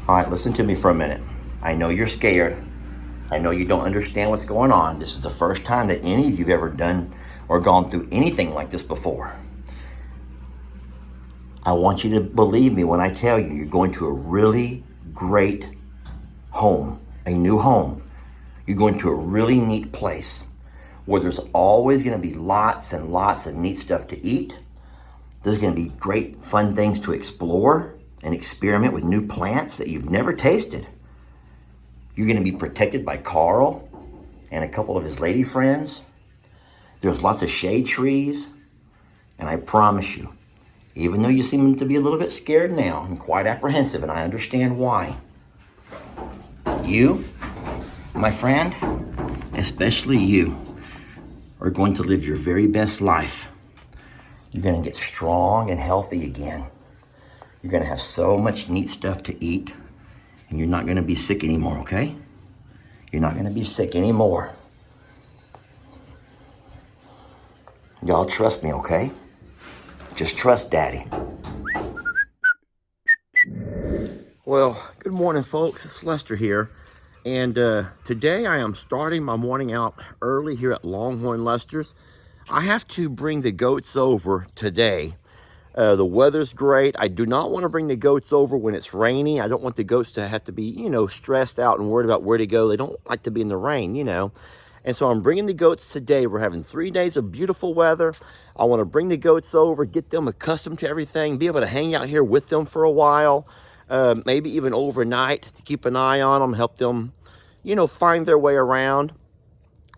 All right, listen to me for a minute. I know you're scared. I know you don't understand what's going on. This is the first time that any of you have ever done or gone through anything like this before. I want you to believe me when I tell you you're going to a really great home, a new home. You're going to a really neat place where there's always going to be lots and lots of neat stuff to eat. There's going to be great fun things to explore and experiment with new plants that you've never tasted. You're going to be protected by Carl and a couple of his lady friends. There's lots of shade trees. And I promise you, even though you seem to be a little bit scared now and quite apprehensive, and I understand why, you, my friend, especially you, are going to live your very best life. You're going to get strong and healthy again. You're going to have so much neat stuff to eat, and you're not going to be sick anymore, okay? You're not going to be sick anymore. Y'all trust me, okay? Just trust Daddy. Well, good morning, folks. It's Lester here. And today I am starting my morning out early here at Longhorn Lester's. I have to bring the goats over today. The weather's great. I do not want to bring the goats over when it's rainy. I don't want the goats to have to be, stressed out and worried about where to go. They don't like to be in the rain, And so I'm bringing the goats today. We're having 3 days of beautiful weather. I want to bring the goats over, get them accustomed to everything, be able to hang out here with them for a while, maybe even overnight to keep an eye on them, help them, find their way around.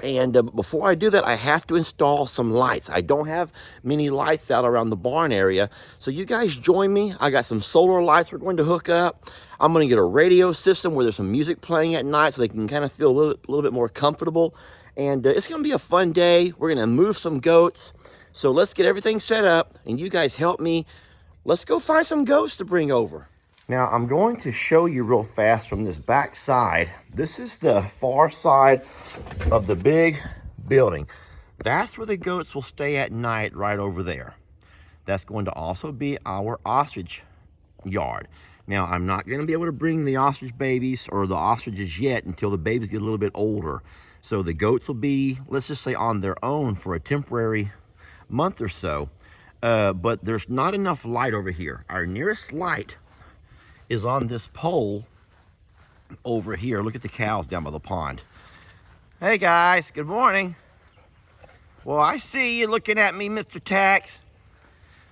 And before I do that, I have to install some lights. I don't have many lights out around the barn area. So you guys join me. I got some solar lights we're going to hook up. I'm going to get a radio system where there's some music playing at night so they can kind of feel a little bit more comfortable. And it's going to be a fun day. We're going to move some goats. So let's get everything set up and you guys help me. Let's go find some goats to bring over. Now, I'm going to show you real fast from this back side. This is the far side of the big building. That's where the goats will stay at night, right over there. That's going to also be our ostrich yard. Now, I'm not going to be able to bring the ostrich babies or the ostriches yet until the babies get a little bit older. So the goats will be, let's just say, on their own for a temporary month or so. But there's not enough light over here. Our nearest light is on this pole over here. Look at the cows down by the pond. Hey guys, good morning. Well, I see you looking at me, Mr. Tax.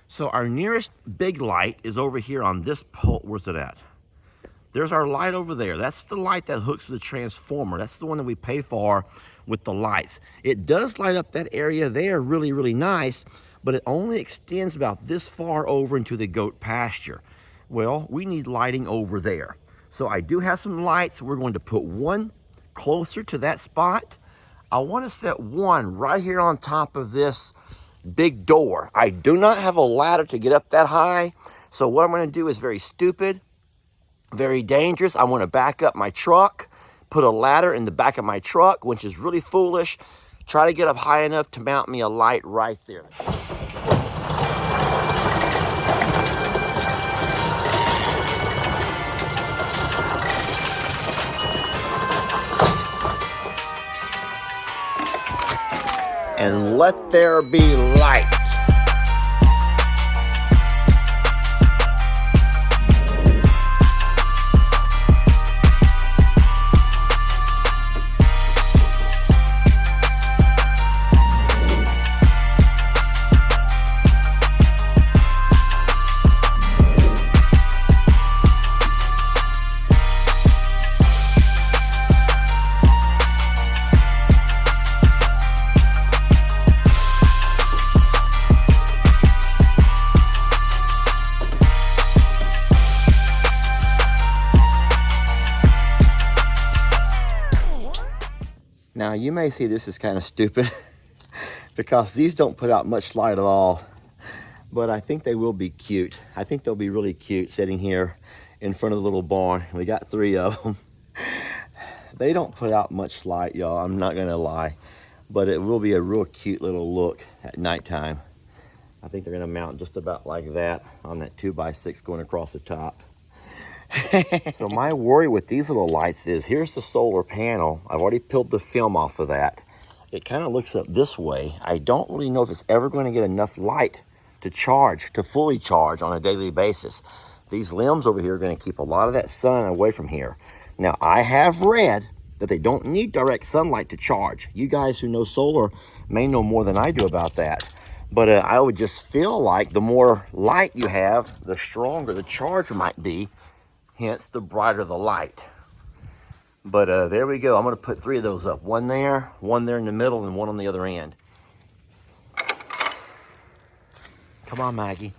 So our nearest big light is over here on this pole. Where's it at? There's our light over there. That's the light that hooks to the transformer. That's the one that we pay for with the lights. It does light up that area there really, really nice, but it only extends about this far over into the goat pasture. Well, we need lighting over there. So I do have some lights. We're going to put one closer to that spot. I want to set one right here on top of this big door. I do not have a ladder to get up that high. So what I'm going to do is very stupid, very dangerous. I want to back up my truck, put a ladder in the back of my truck, which is really foolish. Try to get up high enough to mount me a light right there. And let there be light. Now you may see this is kind of stupid because these don't put out much light at all, but I think they will be cute. I think they'll be really cute sitting here in front of the little barn. We got 3 of them. They don't put out much light, y'all. I'm not gonna lie, but it will be a real cute little look at nighttime. I think they're gonna mount just about like that on that 2x6 going across the top. So my worry with these little lights is, here's the solar panel. I've already peeled the film off of that. It kind of looks up this way. I don't really know if it's ever going to get enough light to charge, to fully charge on a daily basis. These limbs over here are going to keep a lot of that sun away from here. Now, I have read that they don't need direct sunlight to charge. You guys who know solar may know more than I do about that. But I would just feel like the more light you have, the stronger the charge might be, hence the brighter the light. But there we go. I'm going to put 3 of those up. One there in the middle, and one on the other end. Come on, Maggie.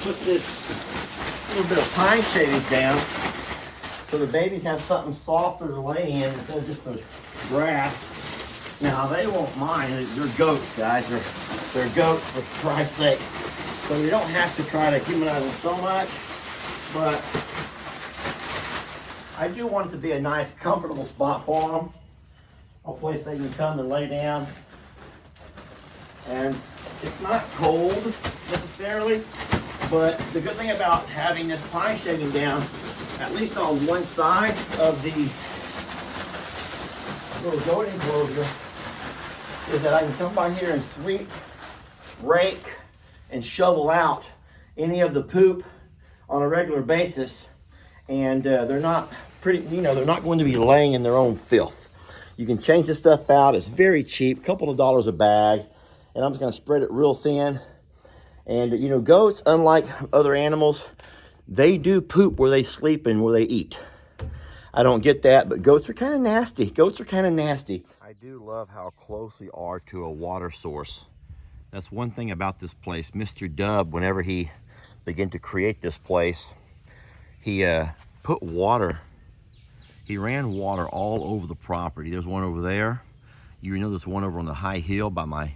Put this little bit of pine shavings down so the babies have something softer to lay in instead of just the grass. Now they won't mind. They're goats, guys. They're goats for Christ's sake. So you don't have to try to humanize them so much, but I do want it to be a nice, comfortable spot for them. A place they can come and lay down. And it's not cold necessarily. But the good thing about having this pine shaving down, at least on one side of the little goat enclosure, is that I can come by here and sweep, rake, and shovel out any of the poop on a regular basis. And they're not they're not going to be laying in their own filth. You can change this stuff out. It's very cheap, a couple of dollars a bag. And I'm just going to spread it real thin. And, goats, unlike other animals, they do poop where they sleep and where they eat. I don't get that, but goats are kind of nasty. Goats are kind of nasty. I do love how close we are to a water source. That's one thing about this place. Mr. Dub, whenever he began to create this place, he put water. He ran water all over the property. There's one over there. There's one over on the high hill by my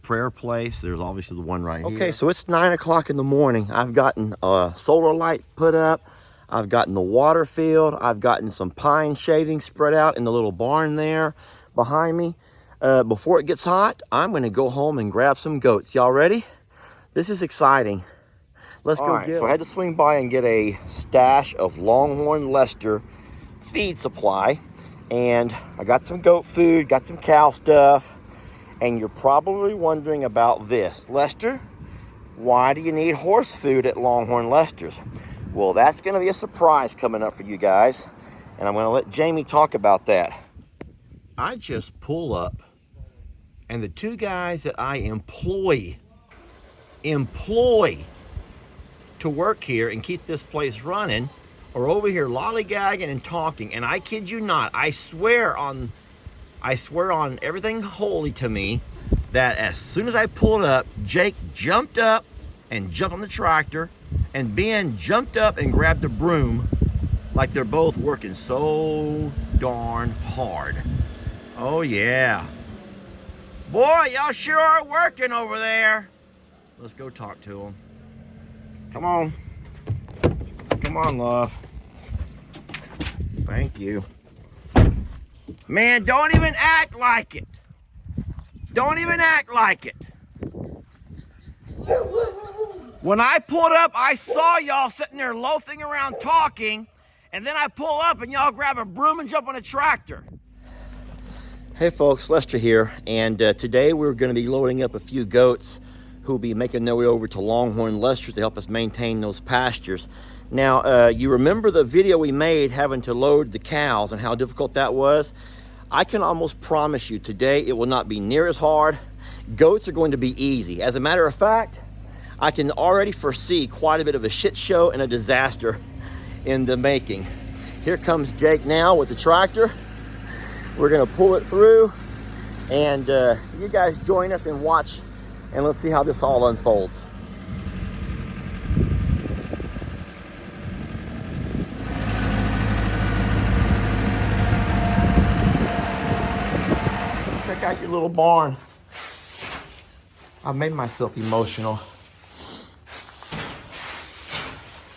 prayer place. There's obviously the one right here. Okay, so it's 9 o'clock in the morning. I've gotten a solar light put up. I've gotten the water filled. I've gotten some pine shavings spread out in the little barn there behind me. Before it gets hot, I'm going to go home and grab some goats. Y'all ready? This is exciting. Let's go get them. So I had to swing by and get a stash of Longhorn Lester feed supply. And I got some goat food, got some cow stuff. And you're probably wondering about this. Lester, why do you need horse food at Longhorn Lester's? Well, that's going to be a surprise coming up for you guys. And I'm going to let Jamie talk about that. I just pull up, and the 2 guys that I employ to work here and keep this place running are over here lollygagging and talking. And I kid you not, I swear on everything holy to me that as soon as I pulled up, Jake jumped up and jumped on the tractor, and Ben jumped up and grabbed a broom, like they're both working so darn hard. Oh yeah. Boy, y'all sure are working over there. Let's go talk to them. Come on. Come on, love. Thank you. Man, don't even act like it. Don't even act like it. When I pulled up, I saw y'all sitting there loafing around talking, and then I pull up and y'all grab a broom and jump on a tractor. Hey folks, Lester here, and today we're going to be loading up a few goats who will be making their way over to Longhorn Lester's to help us maintain those pastures. Now, you remember the video we made having to load the cows and how difficult that was? I can almost promise you today it will not be near as hard. Goats are going to be easy. As a matter of fact, I can already foresee quite a bit of a shit show and a disaster in the making. Here comes Jake now with the tractor. We're gonna pull it through, and you guys join us and watch, and let's see how this all unfolds. out your little barn. I made myself emotional.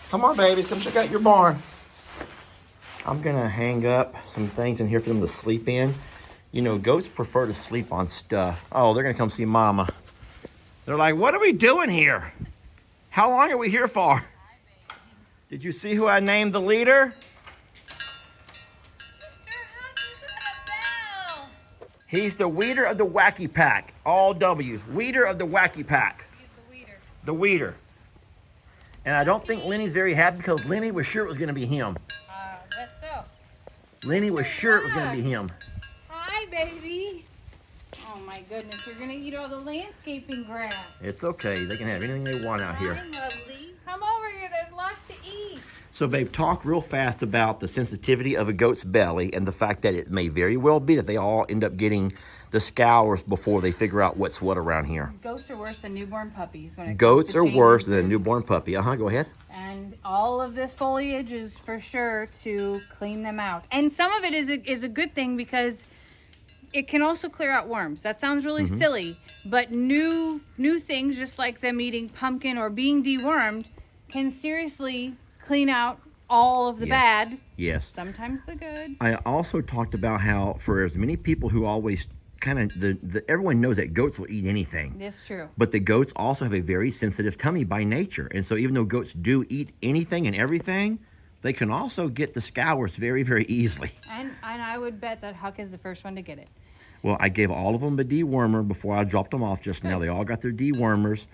Come on, babies, come check out your barn. I'm gonna hang up some things in here for them to sleep in. You know, goats prefer to sleep on stuff. Oh, they're gonna come see Mama. They're like, what are we doing here? How long are we here for? Hi, baby. Did you see who I named the leader? He's the weeder of the WaCkY PaCk. All W's. Weeder of the WaCkY PaCk. He's the weeder. The weeder. And I don't think Lenny's very happy because Lenny was sure it was going to be him. That's so. Lenny was sure it was going to be him. Hi, baby. Oh, my goodness. You're going to eat all the landscaping grass. It's okay. They can have anything they want out here. Hi, lovely. Come over here. There's lots to eat. So, babe, talk real fast about the sensitivity of a goat's belly and the fact that it may very well be that they all end up getting the scours before they figure out what's what around here. Goats are worse than newborn puppies. Goats are worse than a newborn puppy. Go ahead. And all of this foliage is for sure to clean them out. And some of it is a good thing because it can also clear out worms. That sounds really silly, but new things, just like them eating pumpkin or being dewormed, can seriously clean out all of the bad. Yes. Sometimes the good. I also talked about how for as many people who always kind of, everyone knows that goats will eat anything. It's true. But the goats also have a very sensitive tummy by nature. And so even though goats do eat anything and everything, they can also get the scours very, very easily. And I would bet that Huck is the first one to get it. Well, I gave all of them a dewormer before I dropped them off just now. They all got their dewormers.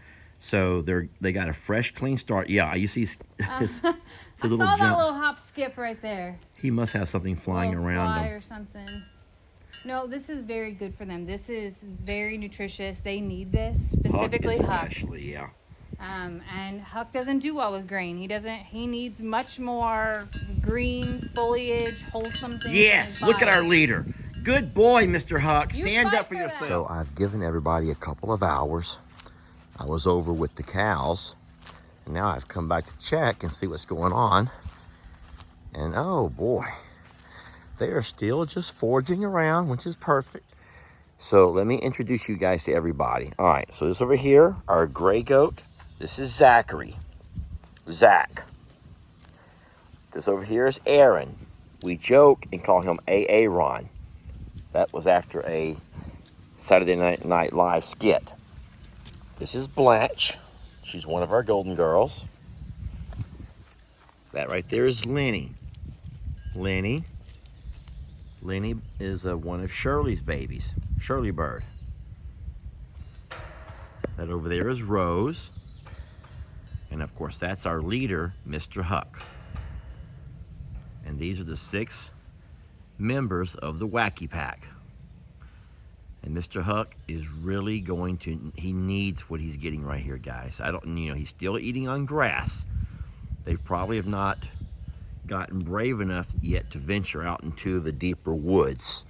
So they got a fresh, clean start. Yeah, you see his I little saw jump. that little hop skip right there. He must have something flying around fly him. or something. No, this is very good for them. This is very nutritious. They need this, specifically Huck. Especially, yeah. And Huck doesn't do well with grain. He needs much more green foliage, wholesome things. Yes, look at our leader. Good boy, Mr. Huck. Stand up for yourself. So I've given everybody a couple of hours. I was over with the cows, and now I've come back to check and see what's going on. And oh boy, they are still just foraging around, which is perfect. So let me introduce you guys to everybody. All right, so this over here, our gray goat. This is Zachary, Zach. This over here is Aaron. We joke and call him Aaron. That was after a Saturday Night Live skit. This is Blanche. She's one of our golden girls. That right there is Lenny. Lenny is one of Shirley's babies, Shirley Bird. That over there is Rose. And of course, that's our leader, Mr. Huck. And these are the 6 members of the WaCkY PaCk. And Mr. Huck is really he needs what he's getting right here, guys. He's still eating on grass. They probably have not gotten brave enough yet to venture out into the deeper woods.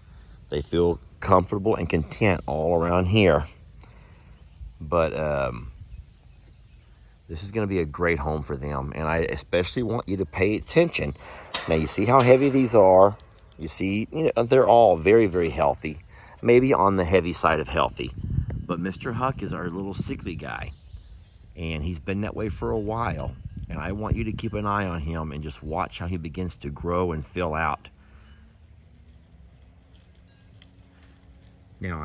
They feel comfortable and content all around here. But this is going to be a great home for them. And I especially want you to pay attention. Now, you see how heavy these are. You see, they're all very, very healthy. Maybe on the heavy side of healthy. But Mr. Huck is our little sickly guy. And he's been that way for a while. And I want you to keep an eye on him and just watch how he begins to grow and fill out. Now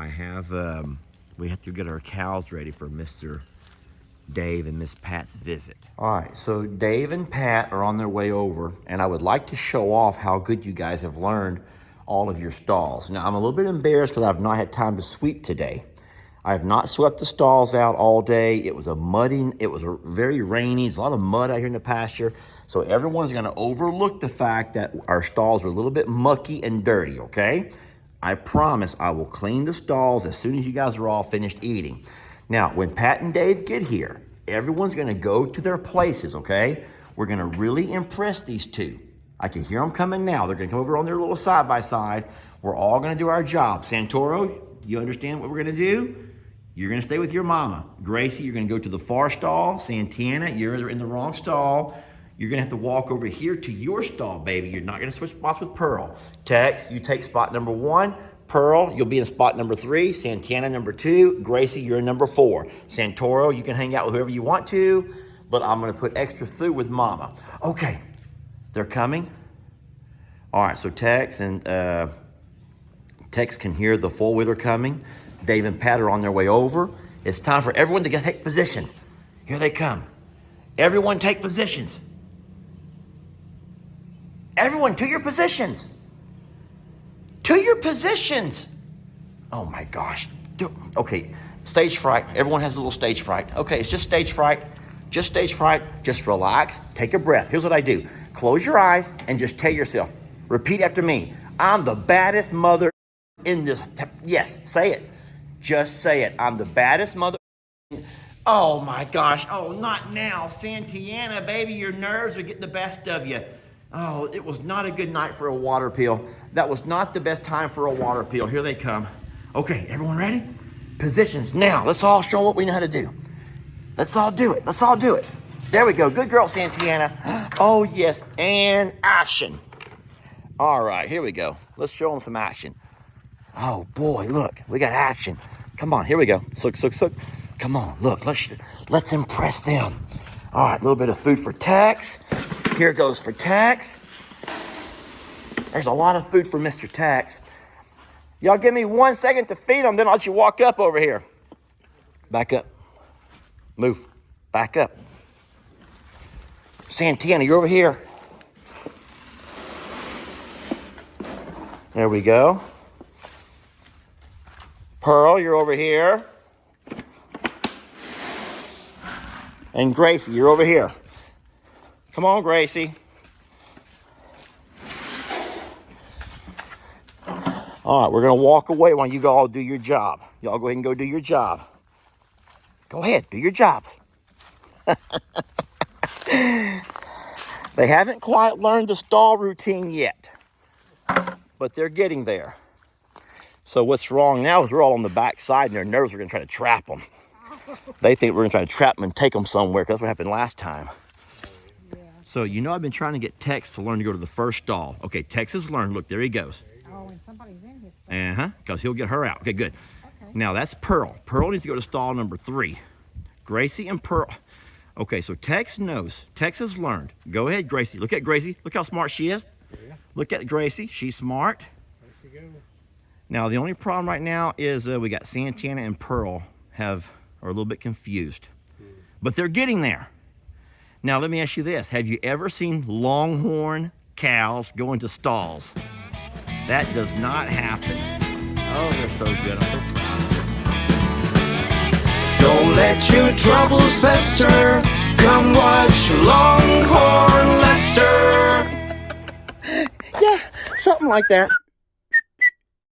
we have to get our cows ready for Mr. Dave and Miss Pat's visit. All right, so Dave and Pat are on their way over, and I would like to show off how good you guys have learned all of your stalls. Now, I'm a little bit embarrassed because I've not had time to sweep today. I have not swept the stalls out all day. It was very rainy. There's a lot of mud out here in the pasture. So everyone's gonna overlook the fact that our stalls are a little bit mucky and dirty, okay? I promise I will clean the stalls as soon as you guys are all finished eating. Now, when Pat and Dave get here, everyone's gonna go to their places, okay? We're gonna really impress these two. I can hear them coming now. They're gonna come over on their little side-by-side. We're all gonna do our job. Santoro, you understand what we're gonna do? You're gonna stay with your mama. Gracie, you're gonna go to the far stall. Santana, you're in the wrong stall. You're gonna have to walk over here to your stall, baby. You're not gonna switch spots with Pearl. Tex, you take spot number 1. Pearl, you'll be in spot number 3. Santana, number 2. Gracie, you're in number 4. Santoro, you can hang out with whoever you want to, but I'm gonna put extra food with Mama. Okay, they're coming. All right, so Tex can hear the four-wheeler coming. Dave and Pat are on their way over. It's time for everyone to take positions. Here they come. Everyone take positions. Everyone to your positions. To your positions. Oh my gosh. Okay, stage fright. Everyone has a little stage fright. Okay, it's just stage fright. Just stage fright. Just relax. Take a breath. Here's what I do. Close your eyes and just tell yourself. Repeat after me. I'm the baddest mother in this. Yes, say it. Just say it. I'm the baddest mother. Oh my gosh. Oh, not now. Santana, baby, your nerves are getting the best of you. Oh, it was not a good night for a water pill. That was not the best time for a water pill. Here they come. Okay, everyone ready? Positions. Now, let's all show what we know how to do. Let's all do it. Let's all do it. There we go. Good girl, Santana. Oh, yes. And action. All right, here we go. Let's show them some action. Oh, boy, look. We got action. Come on, here we go. Look. Come on, look. Let's impress them. All right, a little bit of food for Tex. Here goes for Tex. There's a lot of food for Mr. Tex. Y'all give me 1 second to feed them, then I'll let you walk up over here. Back up. Move. Back up. Santana, you're over here. There we go. Pearl, you're over here. And Gracie, you're over here. Come on, Gracie. All right, we're gonna walk away while you all do your job. Y'all go ahead and go do your job. Go ahead, do your jobs. They haven't quite learned the stall routine yet, but they're getting there. So what's wrong now is we're all on the back side and their nerves are gonna try to trap them. They think we're gonna try to trap them and take them somewhere, because that's what happened last time. Yeah. So you know I've been trying to get Tex to learn to go to the first stall. Okay, Tex has learned. Look, there he goes. Oh, and somebody's in his stall. Because he'll get her out. Okay, good. Okay. Now that's Pearl. Pearl needs to go to stall number 3. Gracie and Pearl. Okay, so Tex knows. Tex has learned. Go ahead, Gracie. Look at Gracie. Look how smart she is. Yeah. Look at Gracie. She's smart. There she goes. Now the only problem right now is we got Santana and Pearl are a little bit confused, but they're getting there. Now let me ask you this: have you ever seen Longhorn cows go into stalls? That does not happen. Oh, they're so good. I'm so proud of them. Don't let your troubles fester. Come watch Longhorn Lester. Yeah, something like that.